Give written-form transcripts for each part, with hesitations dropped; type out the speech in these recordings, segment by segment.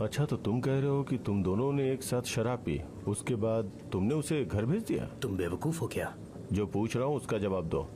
अच्छा, तो तुम कह रहे हो कि तुम दोनों ने एक साथ शराब पी, उसके बाद तुमने उसे घर भेज दिया? तुम बेवकूफ हो क्या? जो पूछ रहा हूँ उसका जवाब दो।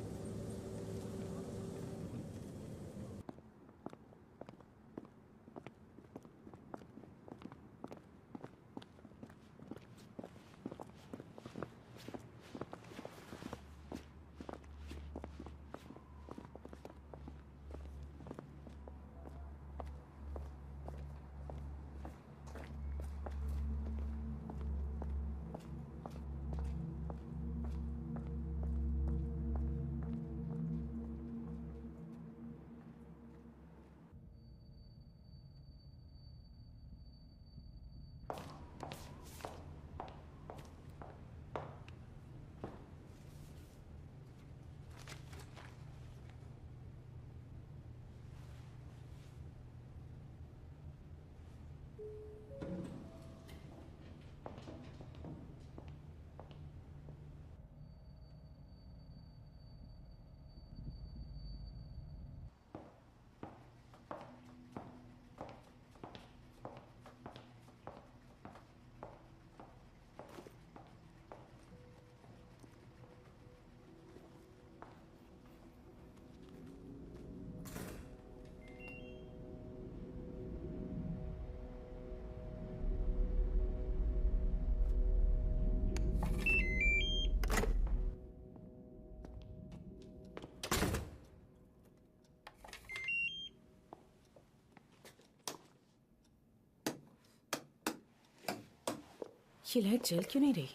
ये लाइट जल क्यों नहीं रही?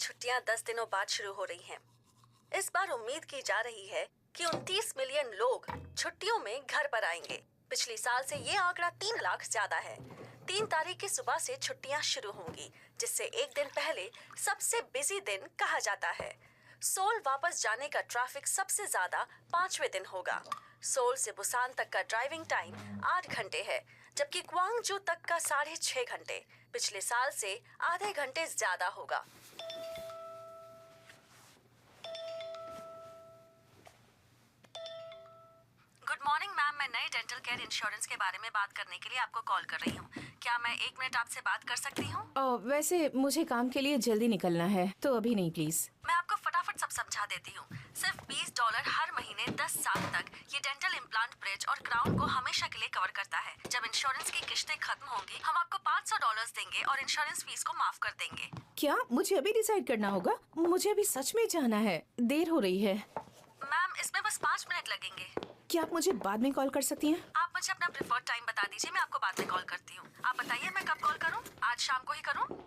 छुट्टियां 10 दिनों बाद शुरू हो रही हैं। इस बार उम्मीद की जा रही है कि 29 मिलियन लोग छुट्टियों में घर पर आएंगे। पिछले साल से ये आंकड़ा 3 लाख ज्यादा है। 3 तारीख की सुबह से छुट्टियां शुरू होंगी, जिससे एक दिन पहले सबसे बिजी दिन कहा जाता है। सोल वापस जाने का ट्रैफिक सबसे ज्यादा 5वें दिन होगा। सोल से बुसान तक का ड्राइविंग टाइम 8 घंटे है, जबकि ग्वांगजू तक का 6.5 घंटे पिछले साल से आधे घंटे ज्यादा होगा। गुड मॉर्निंग मैम, मैं नए डेंटल केयर इंश्योरेंस के बारे में बात करने के लिए आपको कॉल कर रही हूँ। क्या मैं 1 मिनट आपसे बात कर सकती हूँ? वैसे मुझे काम के लिए जल्दी निकलना है, तो अभी नहीं प्लीज। मैं आपको फटाफट सब समझा देती हूँ। सिर्फ $20 हर महीने 10 साल तक ये डेंटल इम्प्लांट ब्रिज और क्राउन को हमेशा के लिए कवर करता है। जब इंश्योरेंस की किश्तें खत्म होंगी, हम आपको $500 देंगे और इंश्योरेंस फीस को माफ कर देंगे। क्या मुझे अभी डिसाइड करना होगा? मुझे अभी सच में जाना है, देर हो रही है। मैम, इसमें बस 5 मिनट लगेंगे। क्या आप मुझे बाद में कॉल कर सकती हैं? आप मुझे अपना प्रेफर्ड टाइम बता दीजिए, मैं आपको बाद में कॉल करती हूँ। आप बताइए मैं कब कॉल करूँ? आज शाम को ही करूँ?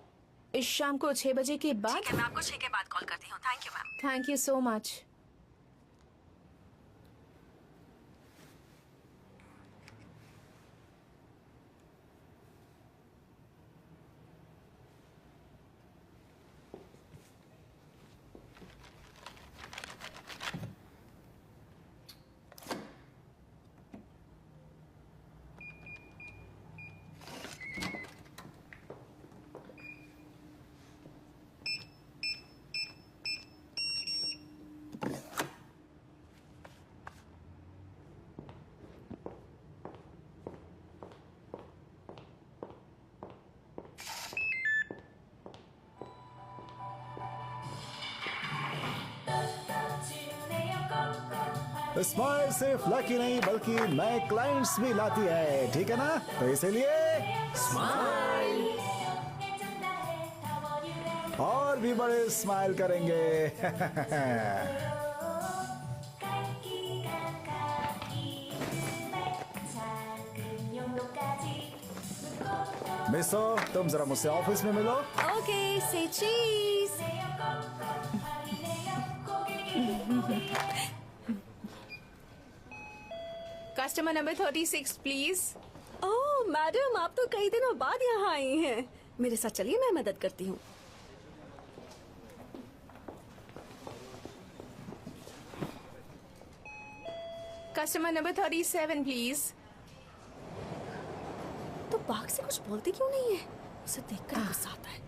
इस शाम को 6 बजे के बाद। ठीक है, मैं आपको 6 के बाद कॉल करती हूँ। Thank you ma'am. Thank you so much. Smile सिर्फ लकी नहीं बल्कि नए क्लाइंट्स भी लाती है, ठीक है ना? तो इसीलिए स्माइल और भी बड़े स्माइल करेंगे। मिसो, तुम जरा मुझसे ऑफिस में मिलो। ओके, से चीज। Customer number 36 please. Oh madam, आप तो कई दिनों बाद यहाँ आई हैं। मेरे साथ चलिए, मैं मदद करती हूँ। Customer number 37 please. तो बाघ से कुछ बोलती क्यों नहीं है? उसे देखकर गुस्सा आता है।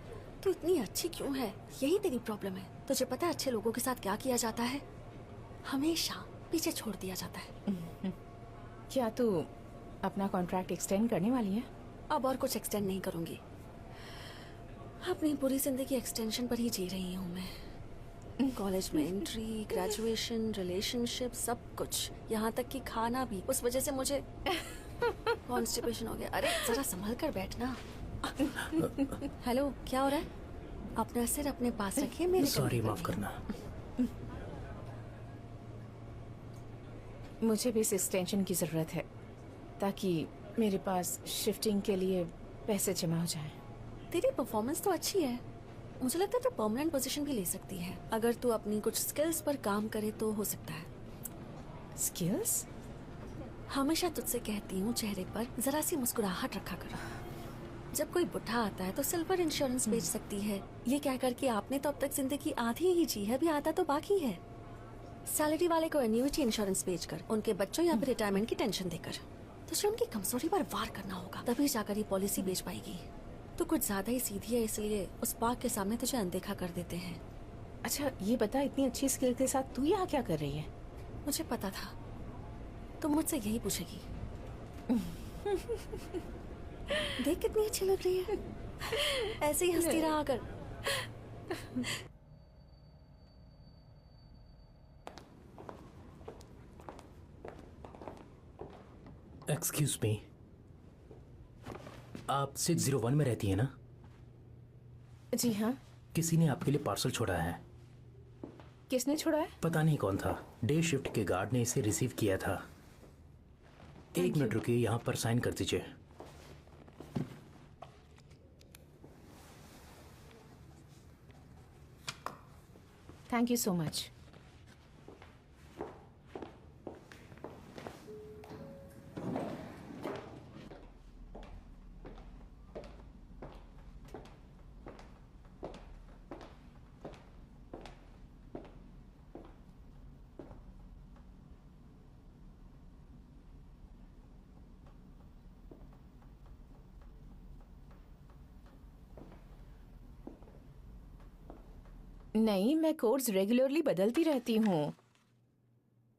तू इतनी अच्छी क्यों है? यही तेरी प्रॉब्लम है। तुझे पता है अच्छे लोगों के साथ क्या किया जाता है? हमेशा पीछे छोड़ दिया जाता है। क्या तू अपना कॉन्ट्रैक्ट एक्सटेंड करने वाली है? अब और कुछ एक्सटेंड नहीं करूंगी। अपनी पूरी जिंदगी एक्सटेंशन पर ही जी रही हूँ मैं। कॉलेज में एंट्री, ग्रेजुएशन, रिलेशनशिप, सब कुछ, यहाँ तक कि खाना भी। उस वजह से मुझे कॉन्स्टिपेशन हो गया। अरे जरा संभल कर बैठना। हेलो, क्या हो रहा है? अपना सिर अपने पास रखिए। मेरे सॉरी, माफ करना। मुझे भी इस एक्सटेंशन की जरूरत है ताकि मेरे पास शिफ्टिंग के लिए पैसे जमा हो जाएं। तेरी परफॉर्मेंस तो अच्छी है। मुझे लगता है तू परमानेंट पोजीशन भी ले सकती है। अगर तू अपनी कुछ स्किल्स पर काम करे तो हो सकता है। स्किल्स? हमेशा तुझसे कहती हूँ, चेहरे पर जरा सी मुस्कुराहट रखा कर। जब कोई बुढ़ा आता है तो सिल्वर इंश्योरेंस बेच सकती है। ये कह कर कि आपने तो अब तक जिंदगी आधी ही जी है, अभी आधा तो बाकी है। सैलरी वाले को एन्युइटी इंश्योरेंस बेचकर उनके बच्चों या फिर रिटायरमेंट की टेंशन देकर तुझे उनकी कमजोरी पर वार करना होगा, तभी जाकर ये पॉलिसी बेच पाएगी। तो कुछ ज्यादा ही सीधी है, इसलिए उस बाग के सामने तुझे अनदेखा कर देते हैं। अच्छा ये बता, इतनी अच्छी स्किल के साथ तू यहाँ क्या कर रही है? मुझे पता था तुम मुझसे यही पूछेगी। देख कितनी अच्छी लग रही है। ऐसे ही हंसती रहा कर। एक्सक्यूज मी, आप 601 में रहती है ना? जी हाँ। किसी ने आपके लिए पार्सल छोड़ा है। किसने छोड़ा है? पता नहीं कौन था। डे शिफ्ट के गार्ड ने इसे रिसीव किया था। 1 मिनट रुकिए, यहाँ पर साइन कर दीजिए। Thank you so much. नहीं, मैं कोर्स रेगुलरली बदलती रहती हूँ।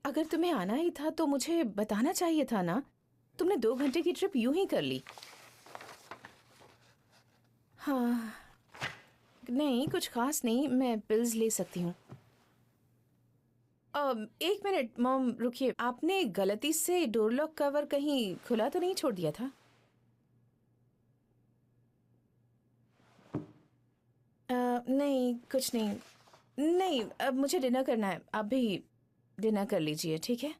अगर तुम्हें आना ही था तो मुझे बताना चाहिए था ना। तुमने 2 घंटे की ट्रिप यूं ही कर ली। हाँ, नहीं कुछ खास नहीं, मैं पिल्स ले सकती हूँ। एक मिनट मॉम, रुकिए। आपने गलती से डोर लॉक कवर कहीं खुला तो नहीं छोड़ दिया था? नहीं कुछ नहीं। नहीं, अब मुझे डिनर करना है। आप भी डिनर कर लीजिए, ठीक है?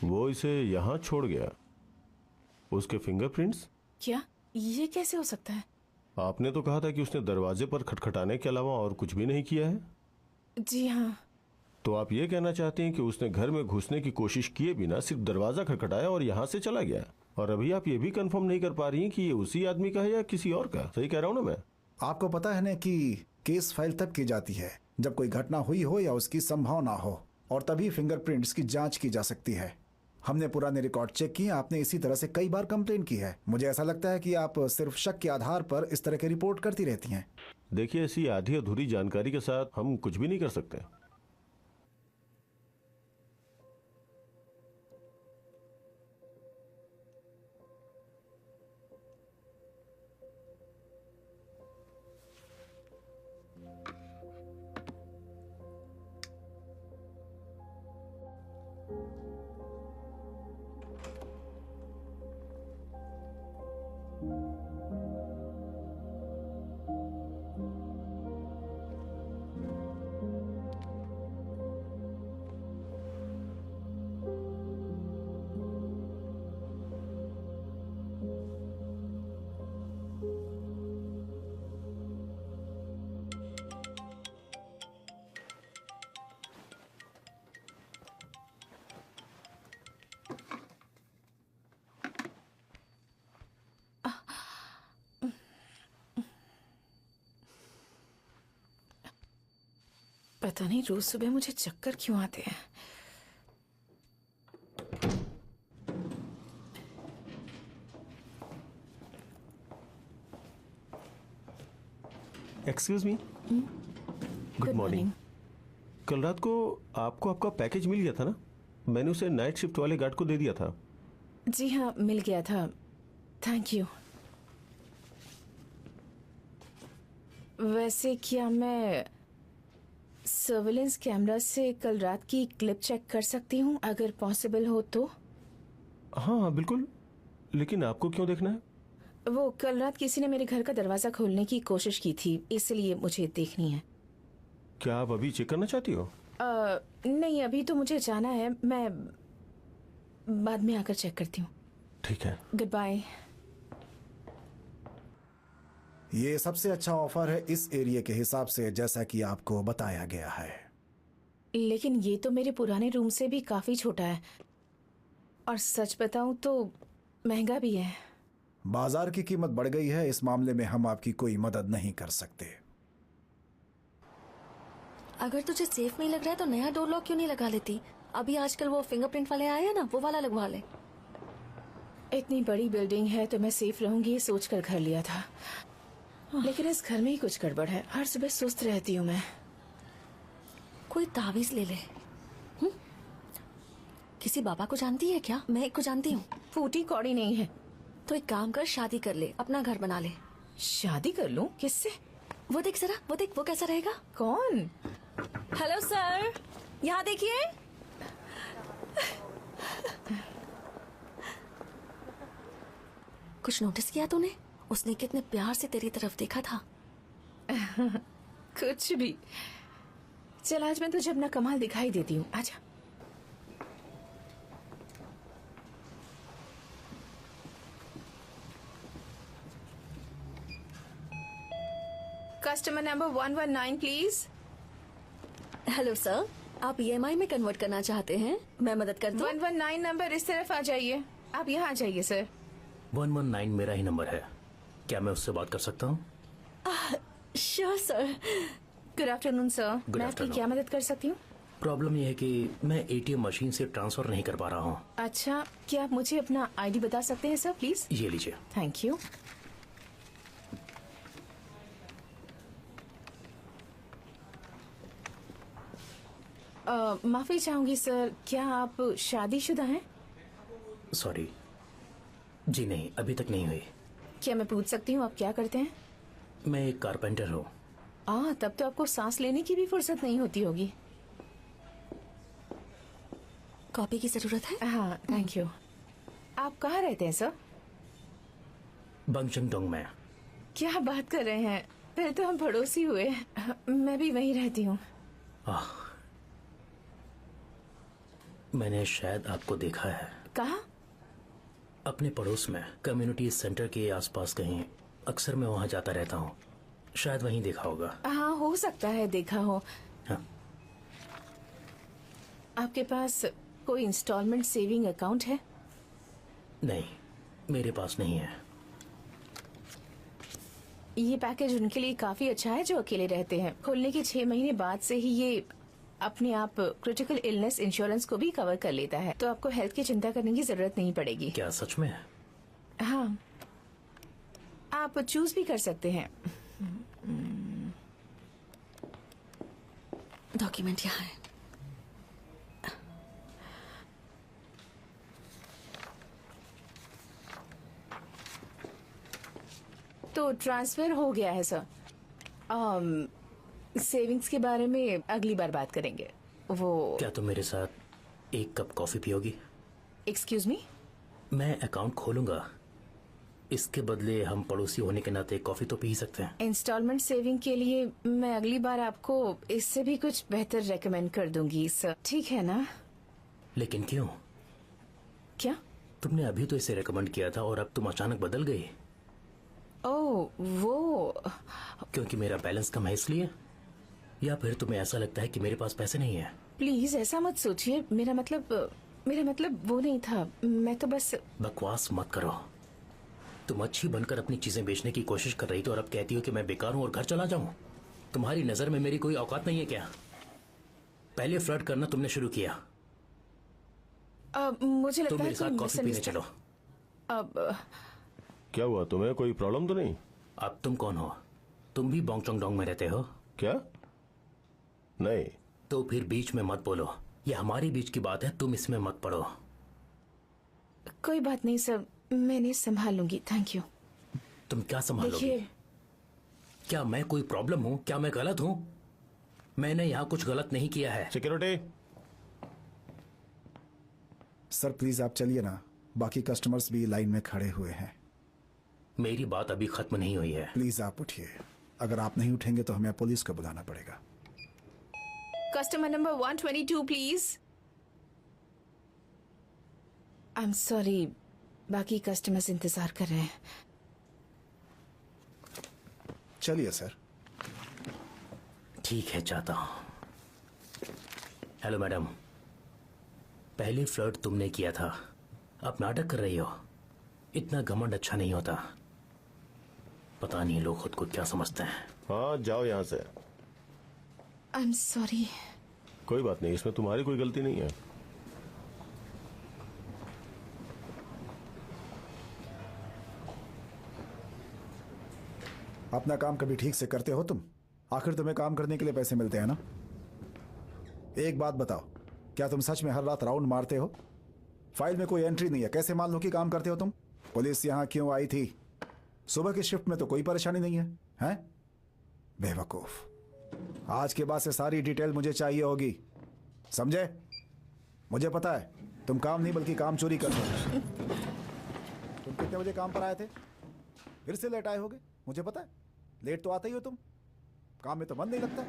वो इसे यहाँ छोड़ गया। उसके फिंगरप्रिंट्स? क्या? ये कैसे हो सकता है? आपने तो कहा था कि उसने दरवाजे पर खटखटाने के अलावा और कुछ भी नहीं किया है। जी हाँ। तो आप ये कहना चाहते हैं कि उसने घर में घुसने की कोशिश किए बिना सिर्फ दरवाजा खटखटाया और यहाँ से चला गया, और अभी आप ये भी कंफर्म नहीं कर पा रही हैं कि ये उसी आदमी का है या किसी और का। सही कह रहा हूँ ना मैं? आपको पता है ना कि केस फाइल तब की जाती है जब कोई घटना हुई हो या उसकी संभावना हो, और तभी फिंगरप्रिंट्स की जांच की जा सकती है। हमने पुराने रिकॉर्ड चेक किए, आपने इसी तरह से कई बार कंप्लेन की है। मुझे ऐसा लगता है कि आप सिर्फ शक के आधार पर इस तरह की रिपोर्ट करती रहती हैं। देखिए, ऐसी आधी अधूरी जानकारी के साथ हम कुछ भी नहीं कर सकते। पता नहीं रोज सुबह मुझे चक्कर क्यों आते हैं। Excuse me. Good morning. कल रात को आपको आपका पैकेज मिल गया था ना? मैंने उसे नाइट शिफ्ट वाले गार्ड को दे दिया था। जी हाँ, मिल गया था। Thank you. वैसे क्या मैं सर्विलेंस कैमरा से कल रात की क्लिप चेक कर सकती हूँ, अगर पॉसिबल हो तो? हाँ हाँ बिल्कुल, लेकिन आपको क्यों देखना है? वो कल रात किसी ने मेरे घर का दरवाजा खोलने की कोशिश की थी, इसलिए मुझे देखनी है। क्या आप अभी चेक करना चाहती हो? नहीं, अभी तो मुझे जाना है, मैं बाद में आकर चेक करती हूँ। ठीक है। Goodbye. ये सबसे अच्छा ऑफर है इस एरिया के हिसाब से, जैसा कि आपको बताया गया है। लेकिन ये तो मेरे पुराने रूम से भी काफी छोटा है, और सच बताऊं तो महंगा भी है। बाजार की कीमत बढ़ गई है, इस मामले में हम आपकी कोई मदद नहीं कर सकते। अगर तुझे सेफ नहीं लग रहा है तो नया डोर लॉक क्यों नहीं लगा लेती? अभी आजकल वो फिंगरप्रिंट वाले आए हैं ना, वो वाला लगवा ले। इतनी बड़ी बिल्डिंग है तो मैं सेफ रहूंगी, ये सोचकर घर लिया था, लेकिन इस घर में ही कुछ गड़बड़ है। हर सुबह सुस्त रहती हूँ मैं। कोई तावीज ले ले। किसी बाबा को जानती है क्या? मैं एक को जानती हूँ। फूटी कौड़ी नहीं है। तो एक काम कर, शादी कर ले, अपना घर बना ले। शादी कर लूं? किससे? वो देख जरा, वो देख, वो कैसा रहेगा? कौन? हेलो सर, यहाँ देखिए। कुछ नोटिस किया तूने? उसने कितने प्यार से तेरी तरफ देखा था। कुछ भी। चल आज मैं तुझे अपना कमाल दिखाई देती हूँ, आजा। Customer number 119 please. Hello sir, आप EMI में कन्वर्ट करना चाहते हैं? मैं मदद कर दूं? 119 नंबर इस तरफ आ जाइए। आप यहाँ आ जाइए सर। 119 मेरा ही नंबर है, क्या मैं उससे बात कर सकता हूँ? Sure sir. Good afternoon sir, Good मैं आपकी afternoon. क्या मदद कर सकती हूँ? प्रॉब्लम यह है कि मैं ATM मशीन से ट्रांसफर नहीं कर पा रहा हूँ। अच्छा, क्या आप मुझे अपना ID बता सकते हैं सर प्लीज? ये लीजिए। Thank you. माफी चाहूंगी सर, क्या आप शादीशुदा हैं? सॉरी, जी नहीं, अभी तक नहीं हुई। क्या मैं पूछ सकती हूँ आप क्या करते हैं? मैं एक कारपेंटर हूँ। तब तो आपको सांस लेने की भी फुर्सत नहीं होती होगी। कॉपी की जरूरत है? हाँ थैंक यू। आप कहाँ रहते हैं सर? बंगचंग डोंग में। क्या बात कर रहे हैं, फिर तो हम पड़ोसी हुए। मैं भी वहीं रहती हूँ। मैंने शायद आपको देखा है। कहाँ? अपने पड़ोस में, कम्युनिटी सेंटर के आसपास कहीं। अक्सर मैं वहाँ जाता रहता हूँ, शायद वहीं देखा होगा। हाँ हो सकता है देखा हो। हाँ। आपके पास कोई इंस्टॉलमेंट सेविंग अकाउंट है? नहीं, मेरे पास नहीं है। ये पैकेज उनके लिए काफी अच्छा है जो अकेले रहते हैं। खुलने के 6 महीने बाद से ही ये अपने आप क्रिटिकल इलनेस इंश्योरेंस को भी कवर कर लेता है, तो आपको हेल्थ की चिंता करने की जरूरत नहीं पड़ेगी। क्या सच में? हाँ, आप चूज भी कर सकते हैं। डॉक्यूमेंट यहाँ है। तो ट्रांसफर हो गया है सर। सेविंग्स के बारे में अगली बार बात करेंगे। वो क्या तुम मेरे साथ एक कप कॉफी पियोगी? Excuse me? मैं अकाउंट खोलूंगा, इसके बदले हम पड़ोसी होने के नाते कॉफी तो पी ही सकते हैं। इंस्टॉलमेंट सेविंग के लिए मैं अगली बार आपको इससे भी कुछ बेहतर रेकमेंड कर दूंगी सर, ठीक है ना? लेकिन क्यों? क्या? तुमने अभी तो इसे रेकमेंड किया था और अब तुम अचानक बदल गई। ओह वो क्योंकि मेरा बैलेंस कम है इसलिए, या फिर तुम्हें ऐसा लगता है कि मेरे पास पैसे नहीं है? प्लीज ऐसा मत सोचिए, मेरा मतलब वो नहीं था। मैं तो बस। बकवास मत करो। तुम अच्छी बनकर अपनी चीजें बेचने की कोशिश कर रही थी और अब कहती हो कि मैं बेकार हूँ और घर चला जाऊं। तुम्हारी नजर में मेरी कोई औकात नहीं है क्या? पहले फ्लर्ट करना तुमने शुरू किया। मुझे तुम लगता है मेरे कि साथ कॉफी पीने misunderstand- चलो। अब क्या हुआ, तुम्हें कोई प्रॉब्लम तो नहीं? अब तुम कौन हो? तुम भी बोंगचोंग डोंग में रहते हो? क्या? नहीं। तो फिर बीच में मत बोलो। ये हमारी बीच की बात है, तुम इसमें मत पड़ो। कोई बात नहीं सर, मैंने संभाल लूंगी। Thank you. तुम क्या संभालोगे? देखिए, क्या मैं कोई प्रॉब्लम हूं? क्या मैं गलत हूं? मैंने यहाँ कुछ गलत नहीं किया है। सिक्योरिटी। सर प्लीज आप चलिए ना, बाकी कस्टमर्स भी लाइन में खड़े हुए हैं। मेरी बात अभी खत्म नहीं हुई है। प्लीज आप उठिए, अगर आप नहीं उठेंगे तो हमें पुलिस को बुलाना पड़ेगा। Customer number 122 please. I am sorry, बाकी कस्टमर्स इंतजार कर रहे हैं। चलिए सर। ठीक है, जाता हूं। हेलो मैडम, पहली फ्लर्ट तुमने किया था, अब नाटक कर रही हो। इतना घमंड अच्छा नहीं होता। पता नहीं लोग खुद को क्या समझते हैं। हाँ, जाओ यहाँ से। I am sorry. कोई बात नहीं, इसमें तुम्हारी कोई गलती नहीं है। अपना काम कभी ठीक से करते हो तुम? आखिर तुम्हें काम करने के लिए पैसे मिलते हैं ना। एक बात बताओ, क्या तुम सच में हर रात राउंड मारते हो? फाइल में कोई एंट्री नहीं है, कैसे मान लो कि काम करते हो तुम? पुलिस यहाँ क्यों आई थी? सुबह की शिफ्ट में तो कोई परेशानी नहीं है, हैं? बेवकूफ। आज के बाद से सारी डिटेल मुझे चाहिए होगी, समझे? मुझे पता है तुम काम नहीं बल्कि काम चोरी करते हो। तुम कितने बजे काम पर आए थे? फिर से लेट आए होगे, मुझे पता है। लेट तो आते ही हो तुम, काम में तो मन नहीं लगता।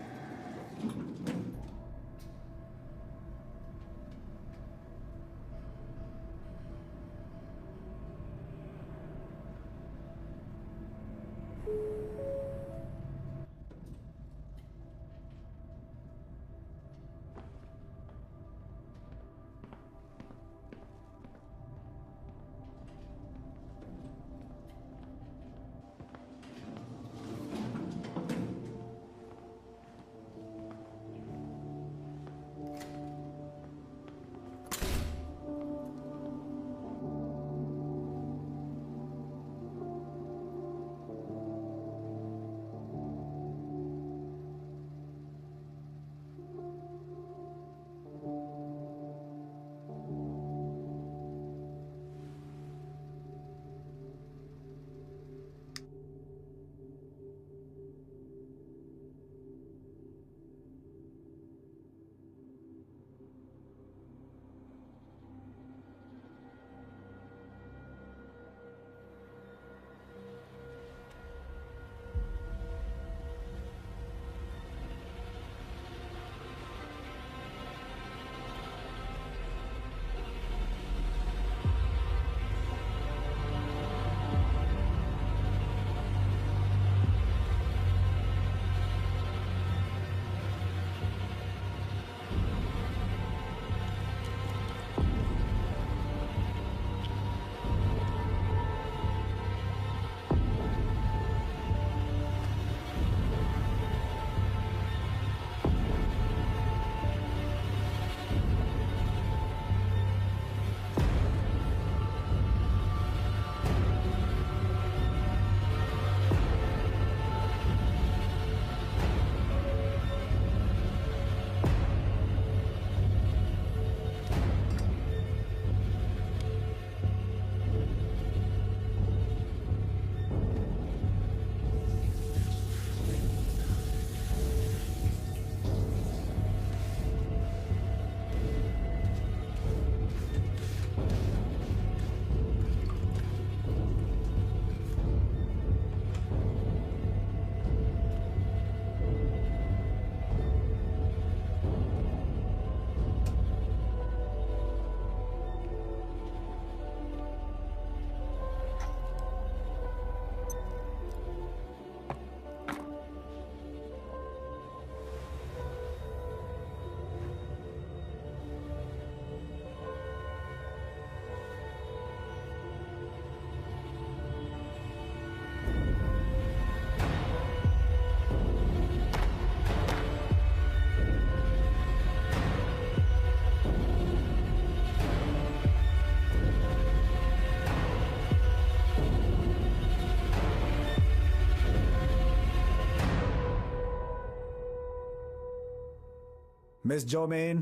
मिस जोमेन,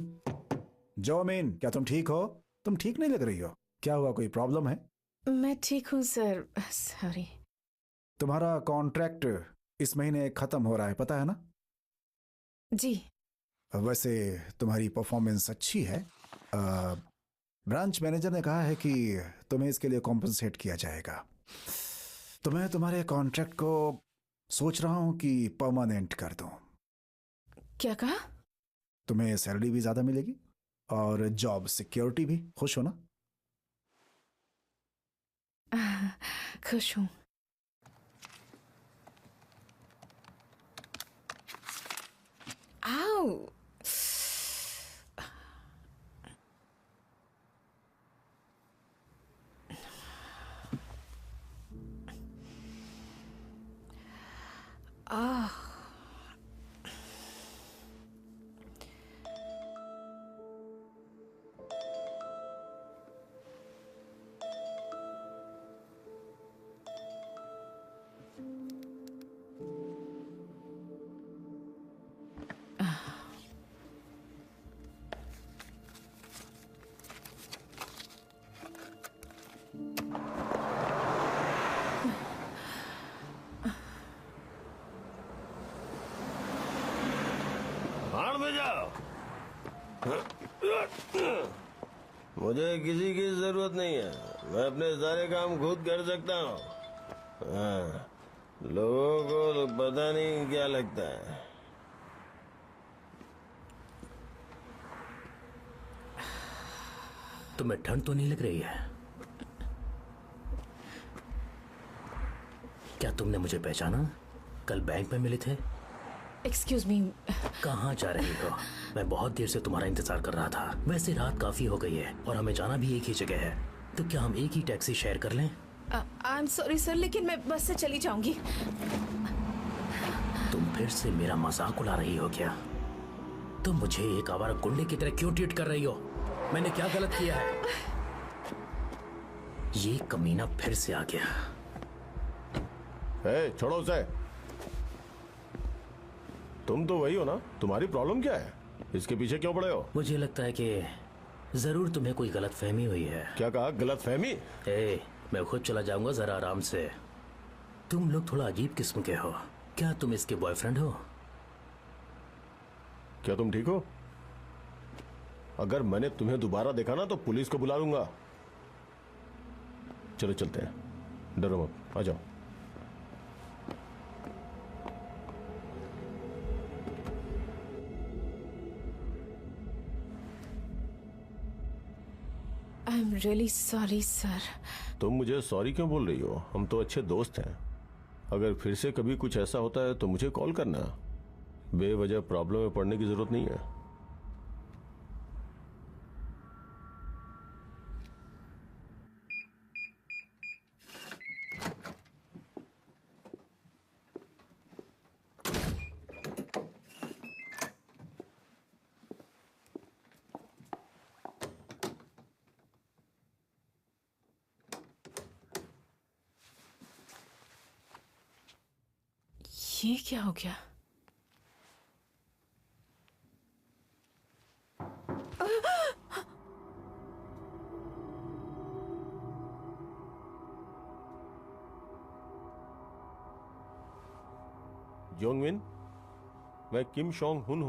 जोमेन, क्या तुम ठीक हो? तुम ठीक नहीं लग रही हो। क्या हुआ, कोई प्रॉब्लम है? मैं ठीक हूँ सर, सॉरी। तुम्हारा कॉन्ट्रैक्ट इस महीने खत्म हो रहा है, पता है ना? जी। वैसे तुम्हारी परफॉर्मेंस अच्छी है। ब्रांच मैनेजर ने कहा है कि तुम्हें इसके लिए कॉम्पनसेट किया जाएगा। तो मैं तुम्हारे कॉन्ट्रैक्ट को सोच रहा हूं कि परमानेंट कर दूं। क्या कहा? तुम्हें सैलरी भी ज्यादा मिलेगी और जॉब सिक्योरिटी भी। खुश हो ना? खुश हूँ। आओ। आह। भाड़ में जाओ। मुझे किसी की जरूरत नहीं है, मैं अपने सारे काम खुद कर सकता हूँ। हाँ, लोगों को पता नहीं क्या लगता है। तुम्हें ठंड तो नहीं लग रही है? क्या तुमने मुझे पहचाना? कल बैंक में मिले थे। Excuse me. कहाँ जा रही हो? मैं बहुत देर से तुम्हारा इंतजार कर रहा था। वैसे रात काफी हो गई है और हमें जाना भी एक ही जगह है, तो क्या हम एक ही टैक्सी शेयर कर लें? आई एम सॉरी सर, लेकिन मैं बस से चली जाऊंगी। तुम फिर से मेरा मजाक उड़ा रही हो क्या? तुम मुझे एक आवारा गुंडे की तरह क्यों ट्रीट कर रही हो? मैंने क्या गलत किया है? ये कमीना फिर से आ गया। छोड़ो उसे। तुम तो वही हो ना? तुम्हारी प्रॉब्लम क्या है? इसके पीछे क्यों पड़े हो? मुझे लगता है कि जरूर तुम्हें कोई गलत फहमी हुई है। क्या कहा? गलत फहमी? मैं खुद चला जाऊंगा, जरा आराम से। तुम लोग थोड़ा अजीब किस्म के हो। क्या तुम इसके बॉयफ्रेंड हो? क्या तुम ठीक हो? अगर मैंने तुम्हें दोबारा देखा ना तो पुलिस को बुला लूंगा। चलो चलते हैं, डरो मत, आ जाओ। I am really sorry sir. तुम मुझे सॉरी क्यों बोल रही हो? हम तो अच्छे दोस्त हैं। अगर फिर से कभी कुछ ऐसा होता है तो मुझे कॉल करना। बेवजह प्रॉब्लम में पड़ने की जरूरत नहीं है। ये क्या हो गया? योंगमिन, मैं किम शोंग हुन हूं।